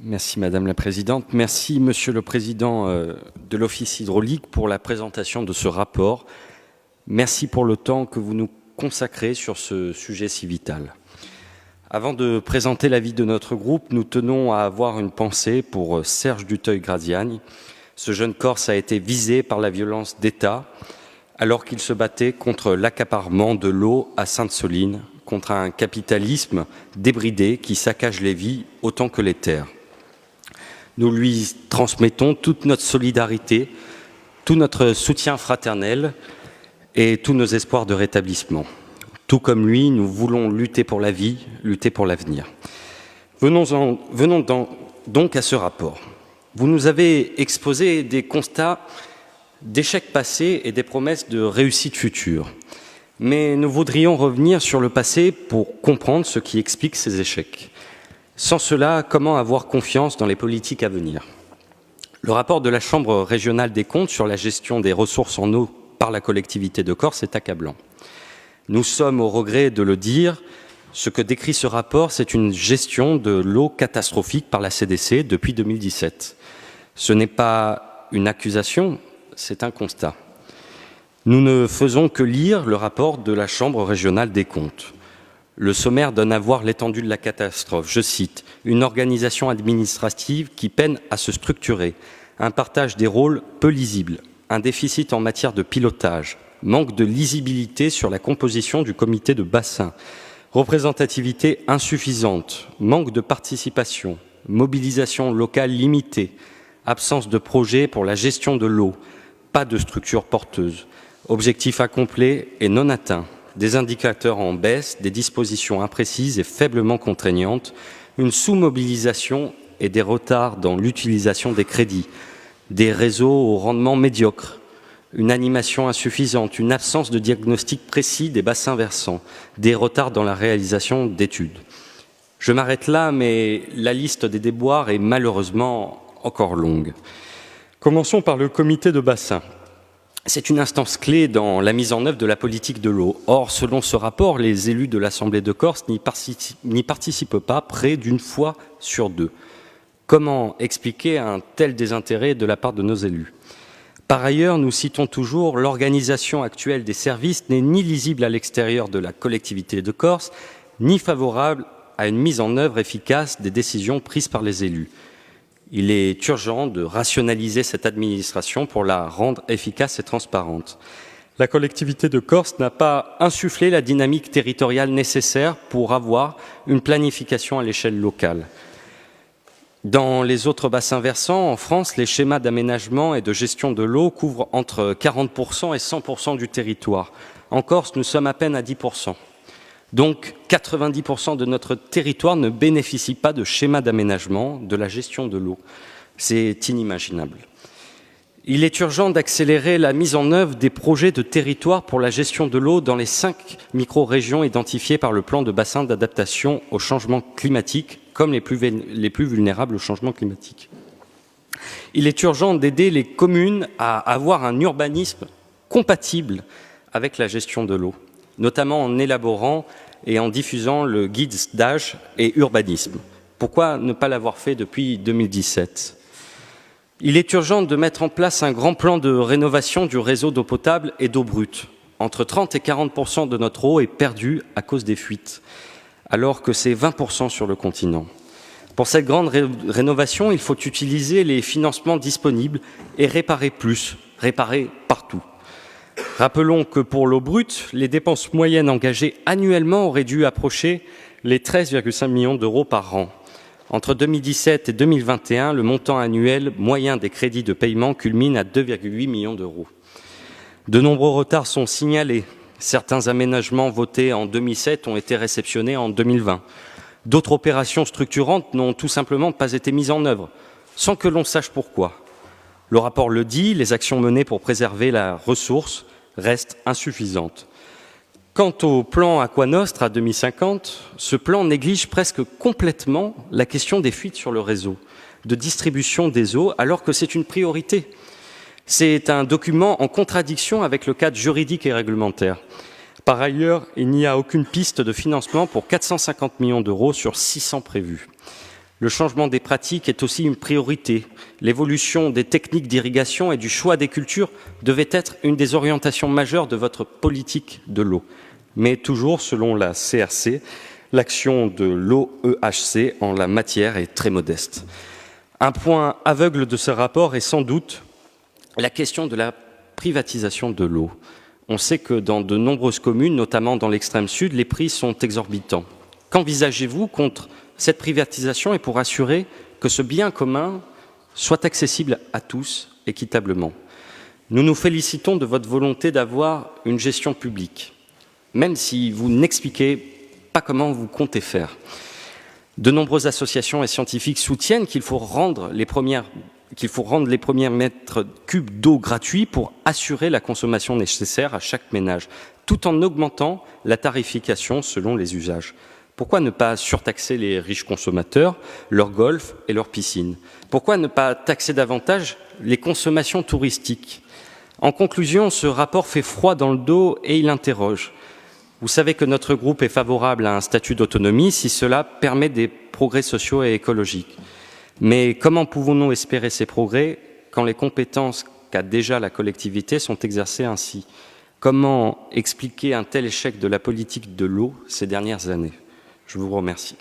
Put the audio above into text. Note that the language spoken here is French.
Merci Madame la Présidente. Merci Monsieur le Président de l'Office hydraulique pour la présentation de ce rapport. Merci pour le temps que vous nous consacrez sur ce sujet si vital. Avant de présenter l'avis de notre groupe, nous tenons à avoir une pensée pour Serge Duteuil-Graziani. Ce jeune Corse a été visé par la violence d'État alors qu'il se battait contre l'accaparement de l'eau à Sainte-Soline, contre un capitalisme débridé qui saccage les vies autant que les terres. Nous lui transmettons toute notre solidarité, tout notre soutien fraternel et tous nos espoirs de rétablissement. Tout comme lui, nous voulons lutter pour la vie, lutter pour l'avenir. Venons donc à ce rapport. Vous nous avez exposé des constats d'échecs passés et des promesses de réussite future. Mais nous voudrions revenir sur le passé pour comprendre ce qui explique ces échecs. Sans cela, comment avoir confiance dans les politiques à venir? Le rapport de la Chambre régionale des comptes sur la gestion des ressources en eau par la collectivité de Corse est accablant. Nous sommes au regret de le dire, ce que décrit ce rapport, c'est une gestion de l'eau catastrophique par la CDC depuis 2017. Ce n'est pas une accusation, c'est un constat. Nous ne faisons que lire le rapport de la Chambre régionale des comptes. Le sommaire donne à voir l'étendue de la catastrophe. Je cite, « Une organisation administrative qui peine à se structurer, un partage des rôles peu lisible, un déficit en matière de pilotage, manque de lisibilité sur la composition du comité de bassin, représentativité insuffisante, manque de participation, mobilisation locale limitée, absence de projet pour la gestion de l'eau, pas de structure porteuse, objectifs incomplets et non atteints, des indicateurs en baisse, des dispositions imprécises et faiblement contraignantes, une sous-mobilisation et des retards dans l'utilisation des crédits, des réseaux au rendement médiocre, une animation insuffisante, une absence de diagnostic précis des bassins versants, des retards dans la réalisation d'études. Je m'arrête là, mais la liste des déboires est malheureusement encore longue. Commençons par le comité de bassin. C'est une instance clé dans la mise en œuvre de la politique de l'eau. Or, selon ce rapport, les élus de l'Assemblée de Corse n'y participent pas près d'une fois sur deux. Comment expliquer un tel désintérêt de la part de nos élus? Par ailleurs, nous citons toujours l'organisation actuelle des services n'est ni lisible à l'extérieur de la collectivité de Corse, ni favorable à une mise en œuvre efficace des décisions prises par les élus. Il est urgent de rationaliser cette administration pour la rendre efficace et transparente. La collectivité de Corse n'a pas insufflé la dynamique territoriale nécessaire pour avoir une planification à l'échelle locale. Dans les autres bassins versants, en France, les schémas d'aménagement et de gestion de l'eau couvrent entre 40% et 100% du territoire. En Corse, nous sommes à peine à 10%. Donc, 90% de notre territoire ne bénéficie pas de schéma d'aménagement de la gestion de l'eau. C'est inimaginable. Il est urgent d'accélérer la mise en œuvre des projets de territoire pour la gestion de l'eau dans les 5 micro-régions identifiées par le plan de bassin d'adaptation au changement climatique comme les plus vulnérables au changement climatique. Il est urgent d'aider les communes à avoir un urbanisme compatible avec la gestion de l'eau, notamment en élaborant et en diffusant le guide d'âge et urbanisme. Pourquoi ne pas l'avoir fait depuis 2017? Il est urgent de mettre en place un grand plan de rénovation du réseau d'eau potable et d'eau brute. Entre 30 et 40% de notre eau est perdue à cause des fuites, alors que c'est 20% sur le continent. Pour cette grande rénovation, il faut utiliser les financements disponibles et réparer plus, réparer partout. Rappelons que pour l'eau brute, les dépenses moyennes engagées annuellement auraient dû approcher les 13,5 millions d'euros par an. Entre 2017 et 2021, le montant annuel moyen des crédits de paiement culmine à 2,8 millions d'euros. De nombreux retards sont signalés. Certains aménagements votés en 2007 ont été réceptionnés en 2020. D'autres opérations structurantes n'ont tout simplement pas été mises en œuvre, sans que l'on sache pourquoi. Le rapport le dit, les actions menées pour préserver la ressource restent insuffisantes. Quant au plan Aquanostre à 2050, ce plan néglige presque complètement la question des fuites sur le réseau de distribution des eaux, alors que c'est une priorité. C'est un document en contradiction avec le cadre juridique et réglementaire. Par ailleurs, il n'y a aucune piste de financement pour 450 millions d'euros sur 600 prévus. Le changement des pratiques est aussi une priorité. L'évolution des techniques d'irrigation et du choix des cultures devait être une des orientations majeures de votre politique de l'eau. Mais toujours, selon la CRC, l'action de l'OEHC en la matière est très modeste. Un point aveugle de ce rapport est sans doute la question de la privatisation de l'eau. On sait que dans de nombreuses communes, notamment dans l'extrême sud, les prix sont exorbitants. Qu'envisagez-vous contre cette privatisation et pour assurer que ce bien commun soit accessible à tous équitablement? Nous nous félicitons de votre volonté d'avoir une gestion publique, même si vous n'expliquez pas comment vous comptez faire. De nombreuses associations et scientifiques soutiennent qu'il faut rendre les premiers mètres cubes d'eau gratuits pour assurer la consommation nécessaire à chaque ménage, tout en augmentant la tarification selon les usages. Pourquoi ne pas surtaxer les riches consommateurs, leur golf et leurs piscines? Pourquoi ne pas taxer davantage les consommations touristiques? En conclusion, ce rapport fait froid dans le dos et il interroge. Vous savez que notre groupe est favorable à un statut d'autonomie si cela permet des progrès sociaux et écologiques. Mais comment pouvons-nous espérer ces progrès quand les compétences qu'a déjà la collectivité sont exercées ainsi? Comment expliquer un tel échec de la politique de l'eau ces dernières années? Je vous remercie.